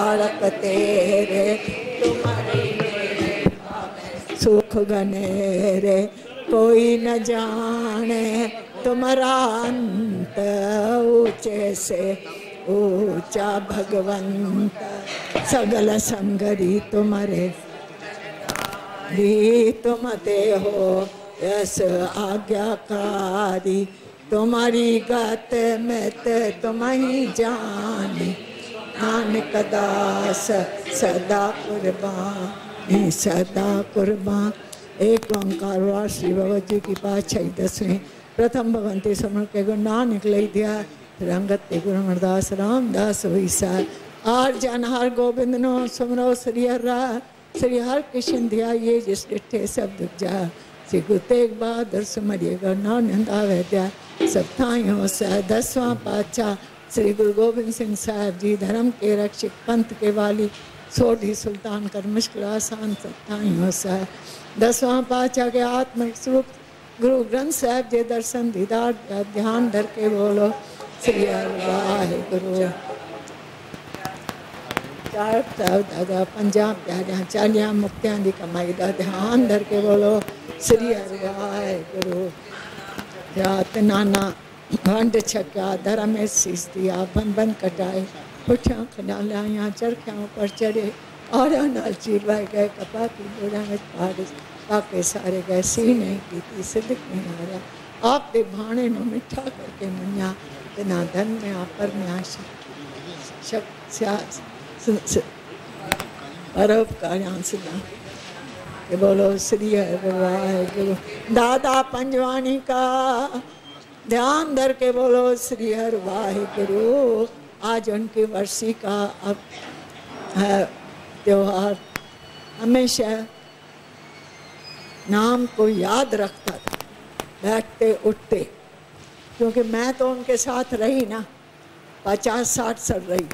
तारक तेरे, तुम्हारी सुख घनेरे, कोई न जाने तुम्हारा अंत, ऊंचे से ऊंचा भगवंत, सगल संगरी तुम्हारे भी तुम ते हो यस आज्ञाकारी, तुम्हारी गत में तुम ही जानी, नानक दास सदा कुर्बान, सदा कुर्बान। एक ओंकार श्री भगवत जी की पातशाही 10वीं प्रथम भगवंती समण के गुरु नानक ले दिया, रंगत ते गुरु अमरदास रामदास हुई सा। आर जन हर गोबिंद नो सुमरो श्री हर, श्री हर कृष्ण ध्या ये जिस डिठे सब दुख जा, श्री गुरु तेग बहादुर सुमरिएगा नानंद आवे द्या, सब थाइयों से 10वां पातशाह श्री गुरु गोबिंद सिंह साहब जी, धर्म के रक्षक पंथ के वाली, सोढ़ी सुल्तान कर मुश्किल आसान, सब थाइयों से 10वां पातशाह के आत्मिक स्वरूप गुरु ग्रंथ साहब जी दर्शन दीदार ध्यान धर के बोलो श्री वाहिगुरु। चार दादा पंजाब प्यारियां चालियां मुक्तियां दी कमाई दा ध्यान धर के बोलो श्री वाहिगुरु। जात नाना वंड छक्या धर्म में शीश दिया, बन बन कटाए, पुठियां खडालियां चरखियां पर चढ़े, और नाल चीर बह गए, कपा की बोरा में पारिस पाके सारे गए, सी नहीं की सिद्ध नहीं हारा, आप दे भाणे नो मिठा करके मुन्या, ना धन में आपर में आशा परोपकारियां सिद्धा के बोलो श्री वाहिगुरु। दादा पंजवानी का ध्यान धर के बोलो श्री हर वाहिगुरु। आज उनकी वर्षी का अब है त्योहार, हमेशा नाम को याद रखता था बैठते उठते, क्योंकि मैं तो उनके साथ रही ना 50-60 साल रही,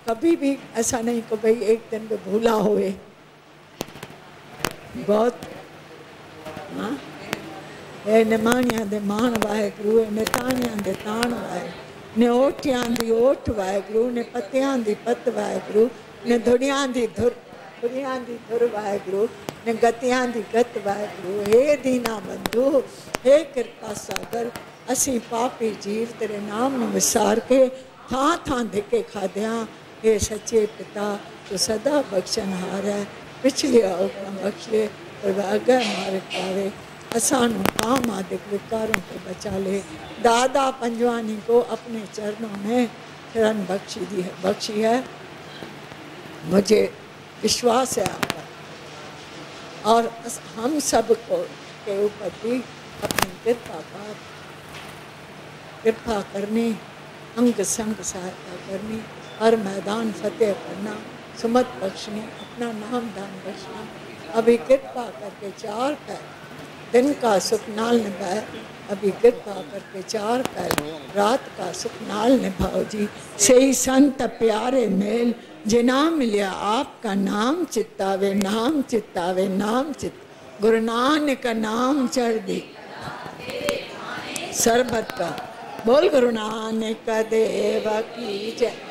कभी भी ऐसा नहीं कि भाई एक दिन भी भूला होए। बहुत हाँ ए निमाणियां दे मान वाहिगुरु, ने ताणियां दे ताण वाहिगुरु, ने ओठियां दी ओठ वाहिगुरु, ने पत्तियां दी पत वाहिगुरु, ने धुड़ियां दी धुर वाहिगुरु, ने गतियां दी गत वाहिगुरु। हे दीना बंधु, हे कृपा सागर, असी पापी जीव तेरे नाम ਨੂੰ ਵਿਸਾਰ ਕੇ ਥਾਂ ਥਾਂ ਧਿੱਕੇ ਖਾਦਿਆਂ। हे सच्चे पिता तो सदा बख्शनहार है, पिछले औकम बख्शे और आगे मारे पावे, असानू काम आदिक विकारों को बचा ले। दादा पंजवानी को अपने चरणों में शरण बख्शी है, मुझे विश्वास है आप पर, और हम सब को के ऊपर भी अपनी कृपा करनी, अंग संग सहायता करनी, हर मैदान फतेह करना, सुमत बख्शनी, अपना नाम दान बख्शना। अभी कृपा करके 4 पैर दिन का सुख नाल निभाए, अभी कृपा करके 4 पैर रात का सुख नाल निभाओ जी। सही संत प्यारे मेल जिना मिलिया आपका नाम चित्तावे, नाम चित्तावे, नाम चित गुरु नानक का नाम चढ़ दी सरबत का। बोल गुरु नानक देव की जय।